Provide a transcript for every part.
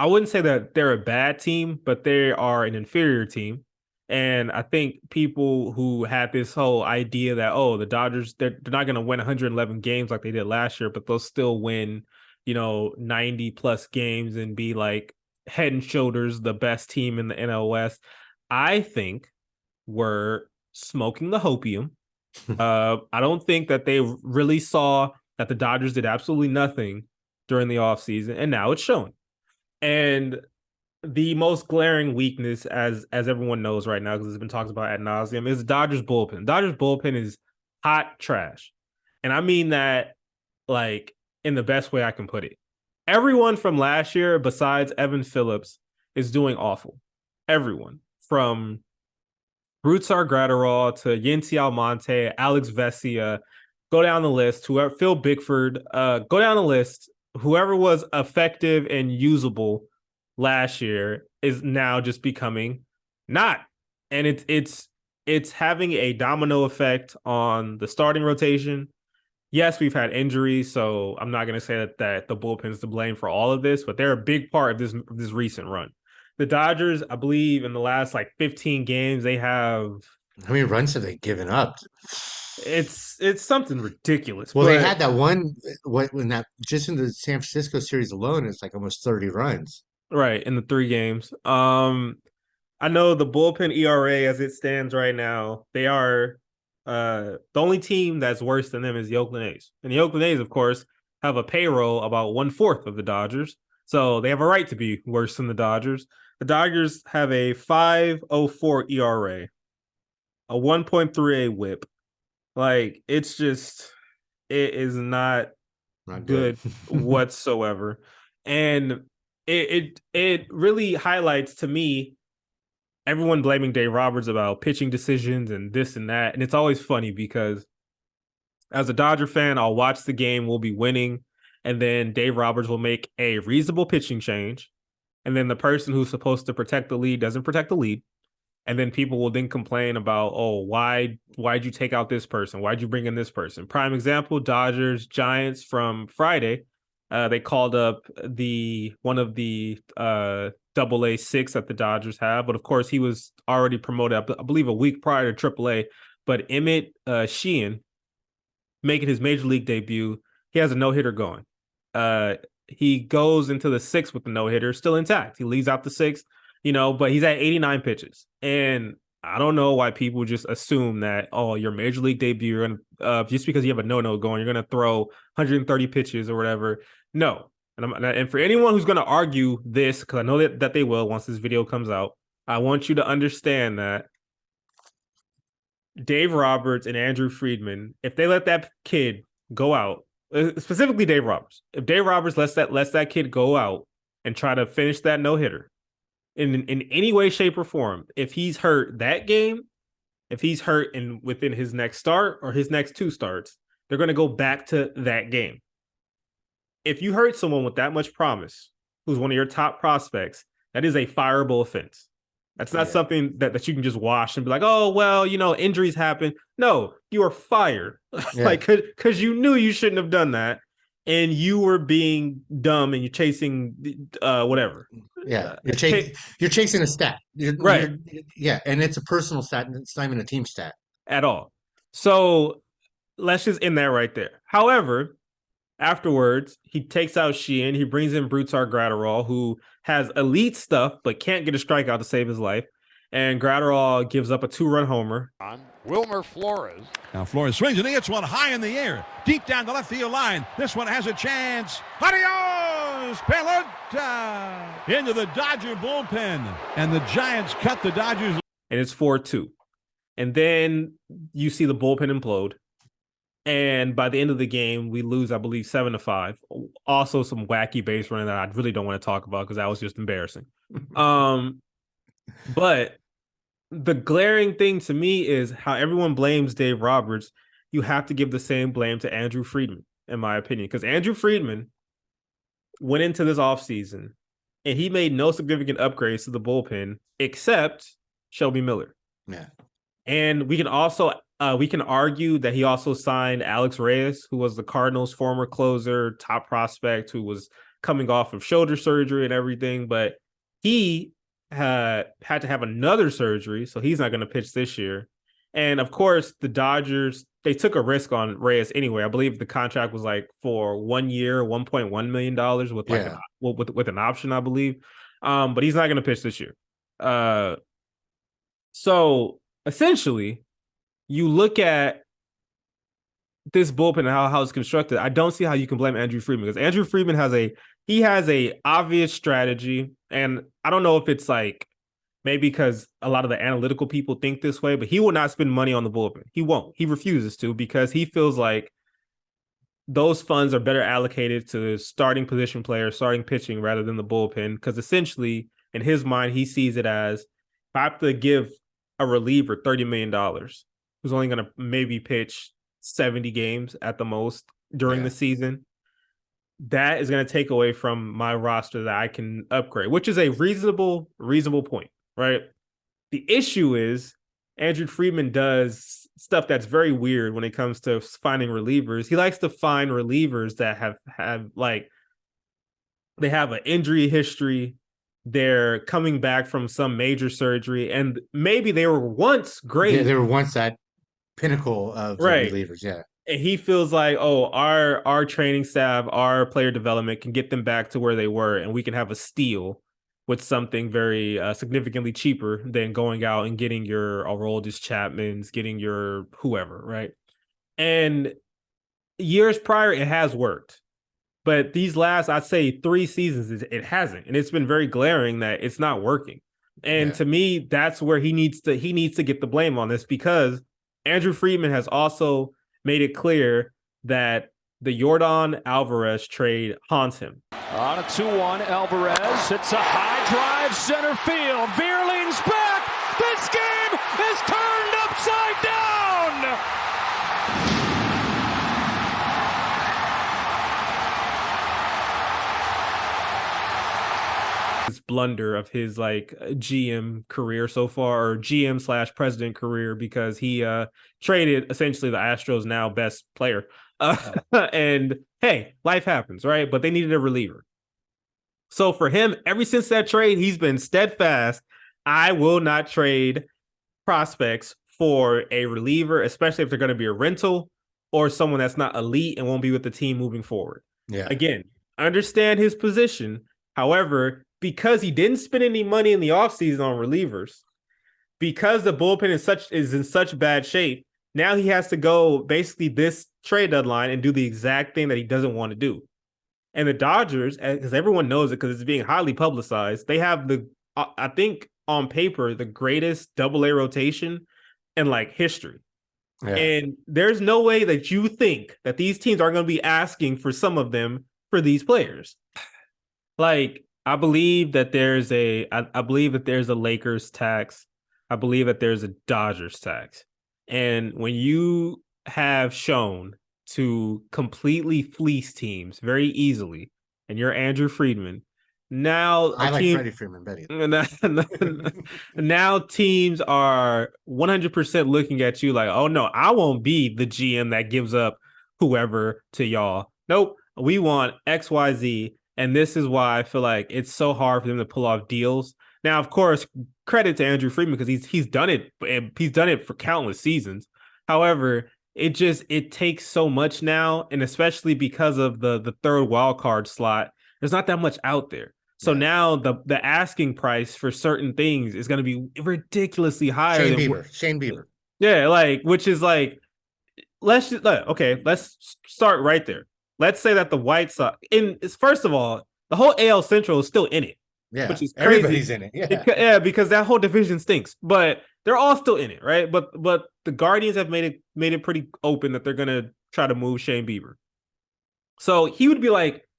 wouldn't say that they're a bad team, but they are an inferior team. And I think people who had this whole idea that, the Dodgers, they're not going to win 111 games like they did last year, but they'll still win, 90 plus games and be like head and shoulders the best team in the NL West. I think we're smoking the hopium. I don't think that they really saw that the Dodgers did absolutely nothing during the offseason, and now it's showing. And the most glaring weakness, as everyone knows right now, because it's been talked about ad nauseum, is the Dodgers bullpen. Dodgers bullpen is hot trash. And I mean that like in the best way I can put it. Everyone from last year, besides Evan Phillips, is doing awful. Everyone from Brutsar Gratterall to Yency Almonte, Alex Vesia, go down the list. Whoever, Phil Bickford, go down the list. Whoever was effective and usable last year is now just becoming not, and it's having a domino effect on the starting rotation. Yes, we've had injuries, so I'm not going to say that the bullpen's to blame for all of this, but they're a big part of this recent run. The Dodgers, I believe, in the last 15 games, they have. How many runs have they given up? It's something ridiculous. Well, But they had that one when that just in the San Francisco series alone, it's like almost 30 runs. Right, in the 3 games. I know the bullpen ERA as it stands right now, they are the only team that's worse than them is the Oakland A's. And the Oakland A's, of course, have a payroll about 1/4 of the Dodgers. So they have a right to be worse than the Dodgers. The Dodgers have a 5.04 ERA, a 1.38 whip. Like, it is not Not good. good whatsoever. And it really highlights to me everyone blaming Dave Roberts about pitching decisions and this and that. And it's always funny because as a Dodger fan, I'll watch the game, we'll be winning, and then Dave Roberts will make a reasonable pitching change. And then the person who's supposed to protect the lead doesn't protect the lead. And then people will then complain about, why'd you take out this person? Why'd you bring in this person? Prime example, Dodgers, Giants from Friday. They called up one of the AA6 that the Dodgers have, but of course he was already promoted, I believe, a week prior to AAA. But Emmett Sheehan, making his major league debut, he has a no-hitter going. He goes into the 6th with the no-hitter, still intact. He leaves out the 6th, but he's at 89 pitches. And I don't know why people just assume that, your major league debut, and just because you have a no-no going, you're going to throw 130 pitches or whatever. No. And for anyone who's going to argue this, because I know that they will once this video comes out, I want you to understand that Dave Roberts and Andrew Friedman, if they let that kid go out, specifically Dave Roberts, if Dave Roberts lets that kid go out and try to finish that no-hitter in any way, shape, or form, if he's hurt that game, if he's hurt within his next start or his next 2 starts, they're going to go back to that game. If you hurt someone with that much promise, who's one of your top prospects, that is a fireable offense. That's not something that you can just wash and be like, injuries happen. No, you are fired. Because you knew you shouldn't have done that. And you were being dumb and you're chasing whatever. Yeah, you're chasing a stat. Right. And it's a personal stat. It's not even a team stat. At all. So let's just end that right there. However, afterwards, he takes out Sheehan. He brings in Brutsar Gratterall, who has elite stuff but can't get a strikeout to save his life. And Gratterall gives up a 2-run homer. On Wilmer Flores. Now Flores swings and he hits one high in the air, deep down the left field line. This one has a chance. Adios, pelota into the Dodger bullpen, and the Giants cut the Dodgers. And it's 4-2. And then you see the bullpen implode. And by the end of the game, we lose, I believe, 7-5. Also, some wacky base running that I really don't want to talk about because that was just embarrassing. But the glaring thing to me is how everyone blames Dave Roberts. You have to give the same blame to Andrew Friedman, in my opinion, because Andrew Friedman went into this offseason and he made no significant upgrades to the bullpen except Shelby Miller. Yeah. And we can argue that he also signed Alex Reyes, who was the Cardinals' former closer, top prospect, who was coming off of shoulder surgery and everything, but he had to have another surgery, so he's not going to pitch this year. And of course, the Dodgers, they took a risk on Reyes anyway. I believe the contract was like for 1 year, $1.1 million with like with an option, I believe. But he's not going to pitch this year. So essentially, you look at this bullpen and how it's constructed. I don't see how you can blame Andrew Friedman, because Andrew Friedman has a obvious strategy, and I don't know if it's like maybe because a lot of the analytical people think this way, but he will not spend money on the bullpen. He won't. He refuses to, because he feels like those funds are better allocated to starting position players, starting pitching, rather than the bullpen. Because essentially, in his mind, he sees it as, if I have to give a reliever $30 million, who's only going to maybe pitch 70 games at the most during the season, that is going to take away from my roster that I can upgrade, which is a reasonable point, right? The issue is Andrew Friedman does stuff that's very weird when it comes to finding relievers. He likes to find relievers that have like, they have an injury history, they're coming back from some major surgery, and maybe they were once great. Yeah, they were once that pinnacle of the relievers, And he feels like, oh, our training staff, our player development can get them back to where they were, and we can have a steal with something very significantly cheaper than going out and getting your Aroldis Chapmans, getting your whoever, right? And years prior, it has worked. But these last, I'd say 3 seasons, it hasn't. And it's been very glaring that it's not working. And to me, that's where he needs to get the blame on this, because Andrew Friedman has also made it clear that the Yordan Alvarez trade haunts him. On a 2-1, Alvarez hits a high drive center field. Veer leans back. This game is turned upside down. This blunder of his like GM career so far, or GM / president career, because he traded essentially the Astros' now best player. And hey, life happens, right? But they needed a reliever. So for him, ever since that trade, he's been steadfast. I will not trade prospects for a reliever, especially if they're going to be a rental or someone that's not elite and won't be with the team moving forward. Yeah. Again, understand his position. However, because he didn't spend any money in the offseason on relievers, because the bullpen is in such bad shape, now he has to go basically this trade deadline and do the exact thing that he doesn't want to do. And the Dodgers, because everyone knows it because it's being highly publicized, they have I think on paper, the greatest AA rotation in like history. Yeah. And there's no way that you think that these teams are going to be asking for some of them for these players. Like, I believe that there's a Lakers tax. I believe that there's a Dodgers tax. And when you have shown to completely fleece teams very easily, and you're Andrew Friedman, now I like Freddie Freeman better. Now teams are 100% looking at you like, oh no, I won't be the GM that gives up whoever to y'all. Nope, we want XYZ. And this is why I feel like it's so hard for them to pull off deals. Now, of course, credit to Andrew Friedman, because he's done it. He's done it for countless seasons. However, it takes so much now, and especially because of the third wild card slot, there's not that much out there. So now the asking price for certain things is going to be ridiculously higher. Shane Bieber. Yeah, like, which is like, let's start right there. Let's say that the White Sox, first of all, the whole AL Central is still in it. Yeah, which is crazy. Everybody's in it. Because that whole division stinks. But they're all still in it, right? But the Guardians have made it pretty open that they're gonna try to move Shane Bieber. So he would be like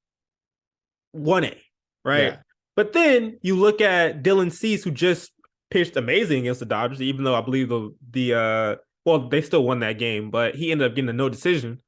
1A, right? Yeah. But then you look at Dylan Cease, who just pitched amazing against the Dodgers, even though I believe they still won that game, but he ended up getting a no decision.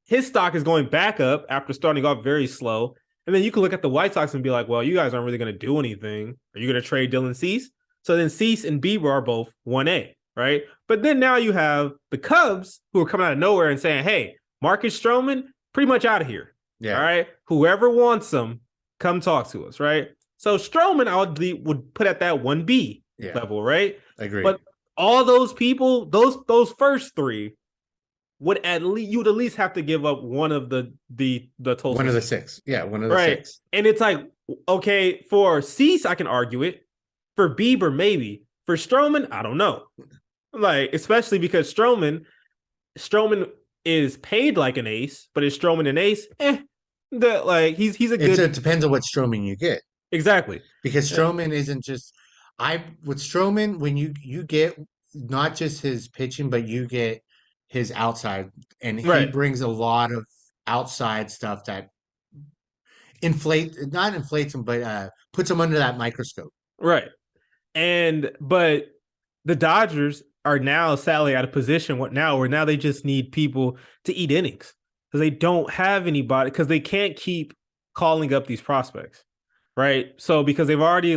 His stock is going back up after starting off very slow. And then you can look at the White Sox and be like, well, you guys aren't really going to do anything. Are you going to trade Dylan Cease? So then Cease and Bieber are both 1A, right? But then now you have the Cubs, who are coming out of nowhere and saying, hey, Marcus Stroman, pretty much out of here. Yeah. All right. Whoever wants him, come talk to us. Right. So Stroman, would put at that 1B level. Right. Agreed. But all those people, those first three would you'd at least have to give up one of the Tulsa. One of the six. Yeah. One of the right. six. And it's like, okay, for Cease, I can argue it. For Bieber, maybe. For Stroman, I don't know. Like, especially because Stroman is paid like an ace, but is Stroman an ace? He's a good. It depends on what Stroman you get. Exactly. Because Stroman isn't just with Stroman, when you get not just his pitching, but you get his outside, and he brings a lot of outside stuff that not inflates him, but puts him under that microscope. Right. But the Dodgers are now sadly at a position where now they just need people to eat innings because they don't have anybody, because they can't keep calling up these prospects. Right. So because they've already,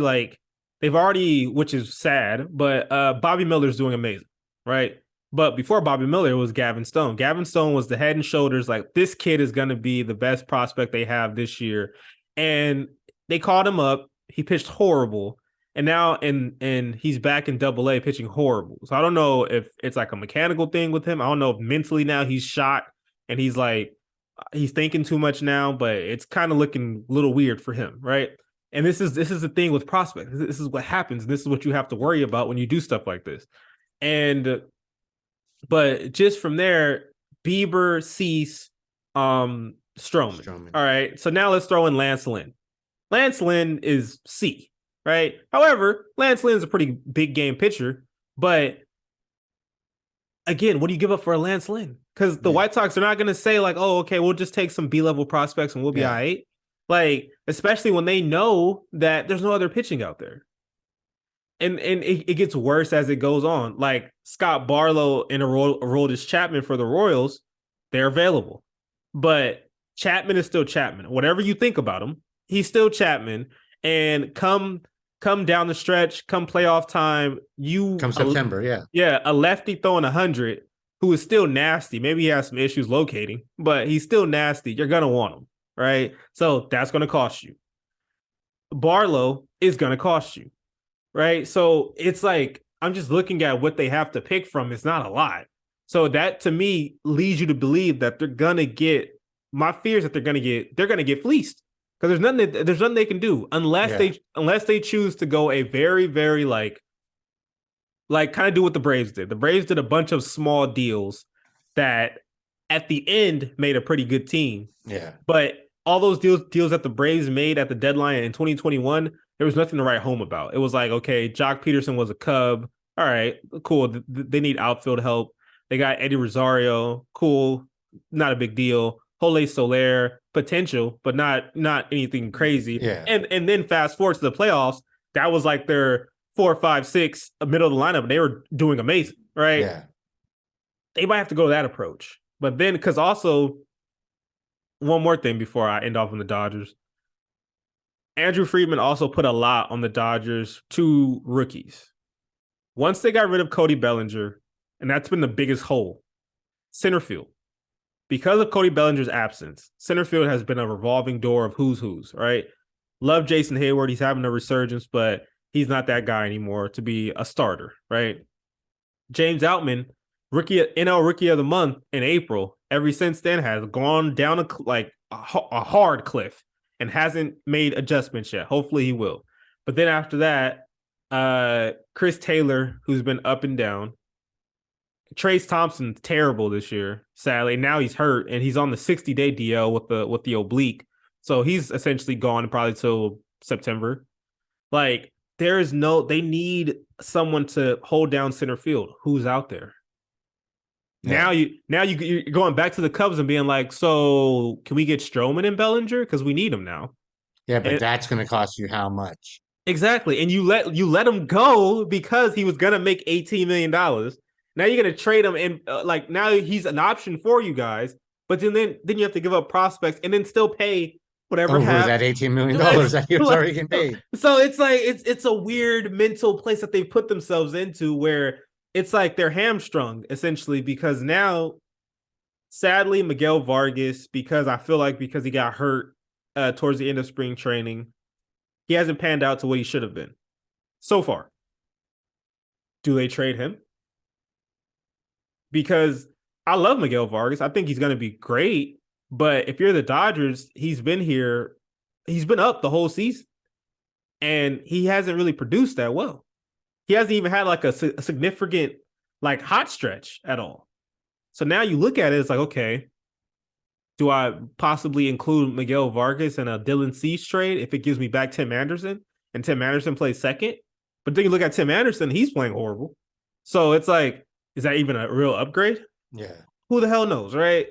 which is sad, but Bobby Miller's doing amazing. Right. But before Bobby Miller, it was Gavin Stone. Gavin Stone was the head and shoulders, like, this kid is going to be the best prospect they have this year. And they called him up. He pitched horrible. And now and he's back in Double-A pitching horrible. So I don't know if it's like a mechanical thing with him. I don't know if mentally now he's shot and he's thinking too much now, but it's kind of looking a little weird for him, right? And this is the thing with prospects. This is what happens. This is what you have to worry about when you do stuff like this. But just from there, Bieber, Cease, Stroman. All right. So now let's throw in Lance Lynn. Lance Lynn is C, right? However, Lance Lynn is a pretty big game pitcher. But again, what do you give up for a Lance Lynn? Because the White Sox are not going to say, like, oh, okay, we'll just take some B-level prospects and we'll be all right. Like, especially when they know that there's no other pitching out there. And it gets worse as it goes on. Like Scott Barlow and Aroldis Chapman for the Royals, they're available. But Chapman is still Chapman. Whatever you think about him, he's still Chapman. And come down the stretch, come playoff time, come September, a lefty throwing 100 who is still nasty. Maybe he has some issues locating, but he's still nasty. You're gonna want him, right? So that's gonna cost you. Barlow is gonna cost you. Right. So it's like, I'm just looking at what they have to pick from. It's not a lot. So that to me leads you to believe that they're going to get, my fear is that they're going to get fleeced, because there's nothing they can do unless they choose to go a very, very like kind of do what the Braves did. The Braves did a bunch of small deals that at the end made a pretty good team. Yeah. But all those deals that the Braves made at the deadline in 2021, there was nothing to write home about. It was like, okay, Jock Peterson was a Cub. All right, cool. They need outfield help. They got Eddie Rosario. Cool. Not a big deal. Jole Soler, potential, but not anything crazy. Yeah. And then fast forward to the playoffs, that was like their 4, 5, 6 middle of the lineup. They were doing amazing, right? Yeah. They might have to go that approach. But then, because also, one more thing before I end off on the Dodgers. Andrew Friedman also put a lot on the Dodgers' 2 rookies. Once they got rid of Cody Bellinger, and that's been the biggest hole, center field. Because of Cody Bellinger's absence, center field has been a revolving door of who's, right? Love Jason Hayward. He's having a resurgence, but he's not that guy anymore to be a starter, right? James Outman, NL Rookie of the Month in April, ever since then has gone down a hard cliff and hasn't made adjustments yet. Hopefully he will. But then after that, Chris Taylor, who's been up and down. Trace Thompson's terrible this year, sadly. Now he's hurt, and he's on the 60-day DL with the oblique. So he's essentially gone probably till September. Like, they need someone to hold down center field. Who's out there? Yeah. Now you're going back to the Cubs and being like, so can we get Stroman and Bellinger? Because we need them now. Yeah, but that's going to cost you how much? Exactly. And you let him go because he was going to make $18 million. Now you're going to trade him, and now he's an option for you guys. But then you have to give up prospects and then still pay whatever that $18 million that he was already getting paid. So it's like it's a weird mental place that they put themselves into where it's like they're hamstrung essentially, because now sadly, Miguel Vargas, because I feel like because he got hurt towards the end of spring training, he hasn't panned out to what he should have been so far. Do they trade him? Because I love Miguel Vargas. I think he's going to be great. But if you're the Dodgers, he's been here. He's been up the whole season. And he hasn't really produced that well. He hasn't even had like a significant like hot stretch at all. So now you look at it, it's like, okay, do I possibly include Miguel Vargas in a Dylan Cease trade if it gives me back Tim Anderson and Tim Anderson plays second? But then you look at Tim Anderson, he's playing horrible. So it's like, is that even a real upgrade? Yeah. Who the hell knows, right?